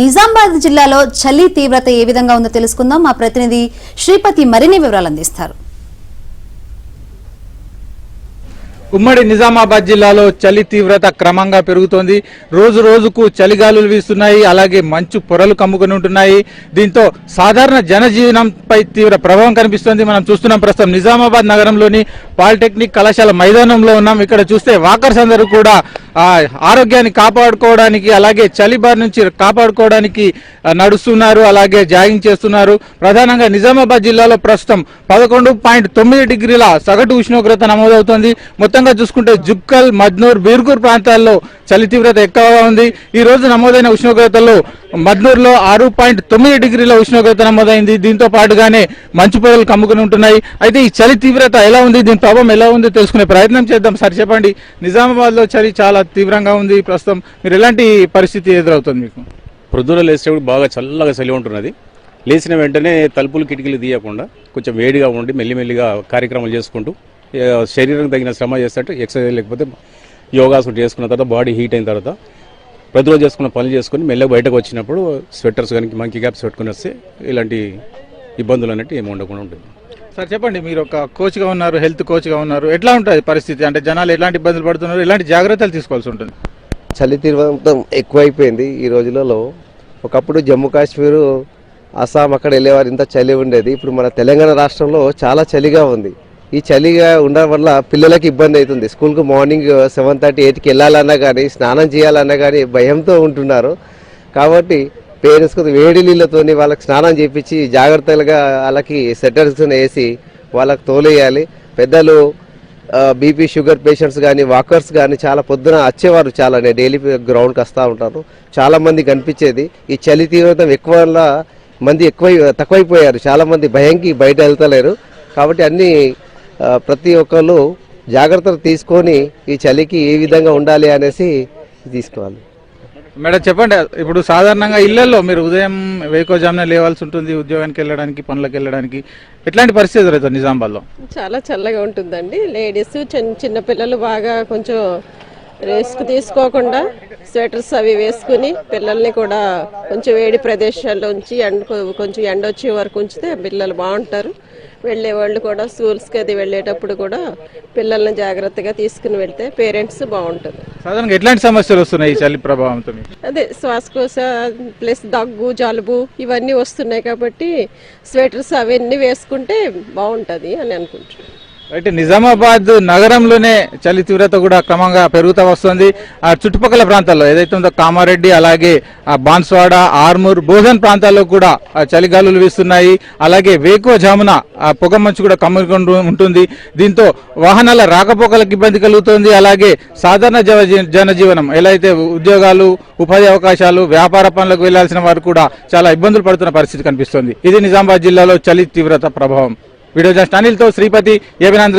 నిజామాబాద్ జిల్లాలో చలి తీవ్రత ఏ విధంగా ఉందో తెలుసుకుందాం. మా ప్రతినిధి శ్రీపతి మరిన్ని వివరాలు అందిస్తారు. ఉమ్మడి నిజామాబాద్ జిల్లాలో చలి తీవ్రత క్రమంగా పెరుగుతోంది. రోజు రోజుకు చలిగాలులు వీస్తున్నాయి, అలాగే మంచు పొరలు కమ్ముకొని ఉంటున్నాయి. దీంతో సాధారణ జనజీవనంపై తీవ్ర ప్రభావం కనిపిస్తోంది. మనం చూస్తున్నాం ప్రస్తుతం నిజామాబాద్ నగరంలోని పాలిటెక్నిక్ కళాశాల మైదానంలో ఉన్నాం. ఇక్కడ చూస్తే వాకర్స్ అందరూ కూడా ఆరోగ్యాన్ని కాపాడుకోవడానికి, అలాగే చలి బారి నుంచి కాపాడుకోవడానికి నడుస్తున్నారు, అలాగే జాగింగ్ చేస్తున్నారు. ప్రధానంగా నిజామాబాద్ జిల్లాలో ప్రస్తుతం 11.9 డిగ్రీల సగటు ఉష్ణోగ్రత నమోదవుతోంది. మొత్తంగా చూసుకుంటే జుక్కల్, మద్నూర్, బీర్గూర్ ప్రాంతాల్లో చలి తీవ్రత ఎక్కువగా ఉంది. ఈ రోజు నమోదైన ఉష్ణోగ్రతలో మద్నూర్లో 6.9 డిగ్రీల ఉష్ణోగ్రత నమోదైంది. దీంతో పాటుగానే మంచు పొరలు కమ్ముకుని ఉంటున్నాయి. అయితే ఈ చలి తీవ్రత ఎలా ఉంది, దీని ప్రభావం ఎలా ఉందో తెలుసుకునే ప్రయత్నం చేద్దాం. సార్ చెప్పండి, నిజామాబాద్ లో చలి చాలా తీవ్రంగా ఉంది ప్రస్తుతం. మీరు ఎలాంటి పరిస్థితి ఎదురవుతుంది మీకు? ప్రొద్దున లేచేటప్పుడు బాగా చల్లగా చలి ఉంటున్నది. లేచిన వెంటనే తలుపులు కిటికీలు తీయకుండా కొంచెం వేడిగా ఉండి మెల్లిమెల్లిగా కార్యక్రమాలు చేసుకుంటూ శరీరం తగిన శ్రమ చేస్తుంటే ఎక్సర్సైజ్ లేకపోతే యోగాసనం చేసుకున్న తర్వాత బాడీ హీట్ అయిన తర్వాత ప్రతిరోజు చేసుకున్న పనులు చేసుకుని మెల్లగా బయటకు వచ్చినప్పుడు స్వెటర్స్ కానీ మంకీ క్యాప్స్ పెట్టుకుని వస్తే ఇలాంటి ఇబ్బందులు అనేవి ఏమి ఉండకుండా ఉంటుంది. సార్ చెప్పండి, మీరు ఒక కోచ్గా ఉన్నారు, హెల్త్ కోచ్గా ఉన్నారు, ఎట్లా ఉంటుంది పరిస్థితి? అంటే జనాలు ఎలాంటి ఇబ్బందులు పడుతున్నారు, ఎలాంటి జాగ్రత్తలు తీసుకోవాల్సి ఉంటుంది? చలి తీవ్రత ఎక్కువైపోయింది ఈ రోజులలో. ఒకప్పుడు జమ్మూ కాశ్మీరు, అస్సాం అక్కడ వెళ్ళేవారు ఇంత చలి ఉండేది. ఇప్పుడు మన తెలంగాణ రాష్ట్రంలో చాలా చలిగా ఉంది. ఈ చలిగా ఉండడం వల్ల పిల్లలకి ఇబ్బంది అవుతుంది. స్కూల్కి మార్నింగ్ 7:30, 8కి వెళ్ళాలన్నా కానీ, స్నానం చేయాలన్నా కానీ భయంతో ఉంటున్నారు. కాబట్టి పేరెంట్స్ వేడి నీళ్ళతోని వాళ్ళకి స్నానం చేయించి జాగ్రత్తలుగా వాళ్ళకి సెటర్స్ వేసి వాళ్ళకి తోలేయాలి. పెద్దలు బీపీ షుగర్ పేషెంట్స్ కానీ, వాకర్స్ కానీ చాలా పొద్దున వచ్చేవారు. చాలా నేను డైలీ గ్రౌండ్కి వస్తూ ఉంటాను. చాలామంది కనిపించేది. ఈ చలి తీవ్రత ఎక్కువ వల్ల మంది తక్కువైపోయారు. చాలామంది భయంకి బయట వెళ్తలేరు. కాబట్టి అన్ని ప్రతి ఒక్కళ్ళు జాగ్రత్తలు తీసుకొని ఈ చలికి ఏ విధంగా ఉండాలి అనేసి తీసుకోవాలి. మేడం చెప్పండి, ఇప్పుడు సాధారణంగా ఇళ్లలో మీరు ఉదయం వేకోజామున లేవాల్సి ఉంటుంది ఉద్యోగానికి వెళ్ళడానికి, పనులకు వెళ్ళడానికి. ఎట్లాంటి పరిస్థితి ఎదురవుతుంది నిజామాబాద్లో? చాలా చల్లగా ఉంటుందండి. లేడీస్ చిన్న పిల్లలు బాగా కొంచెం రిస్క్ తీసుకోకుండా స్వెటర్స్ అవి వేసుకుని పిల్లల్ని కూడా కొంచెం వేడి ప్రదేశాల్లో ఉంచి కొంచెం ఎండ వచ్చే వరకు ఉంచితే పిల్లలు బాగుంటారు. వెళ్ళే వాళ్ళు కూడా స్కూల్స్కి అది వెళ్ళేటప్పుడు కూడా పిల్లల్ని జాగ్రత్తగా తీసుకుని వెళ్తే పేరెంట్స్ బాగుంటుంది. సాధారణంగా ఎట్లాంటి సమస్యలు వస్తున్నాయి ఈ చలి ప్రభావంతో? అదే శ్వాసకోశ ప్లస్ దగ్గు, జలుబు ఇవన్నీ వస్తున్నాయి. కాబట్టి స్వెటర్స్ అవన్నీ వేసుకుంటే బాగుంటుంది అని అనుకుంటున్నాను. అయితే నిజామాబాద్ నగరంలోనే చలి తీవ్రత కూడా క్రమంగా పెరుగుతూ వస్తుంది. ఆ చుట్టుపక్కల ప్రాంతాల్లో ఏదైతే ఉందో కామారెడ్డి, అలాగే బాన్స్వాడ, ఆర్మూర్, బోధన్ ప్రాంతాల్లో కూడా చలిగాలులు వీస్తున్నాయి. అలాగే వేకువజామున పొగ మంచు కూడా కమ్ముకుంటూ ఉంటుంది. దీంతో వాహనాల రాకపోకలకు ఇబ్బంది కలుగుతుంది. అలాగే సాధారణ జనజీవనం ఎలా అయితే ఉద్యోగాలు, ఉపాధి అవకాశాలు, వ్యాపార పనులకు వెళ్లాల్సిన వారు కూడా చాలా ఇబ్బందులు పడుతున్న పరిస్థితి కనిపిస్తుంది. ఇది నిజామాబాద్ జిల్లాలో చలి తీవ్రత ప్రభావం. Video journalist అనిల్తో Sripati, ఏబినాంధ్ర.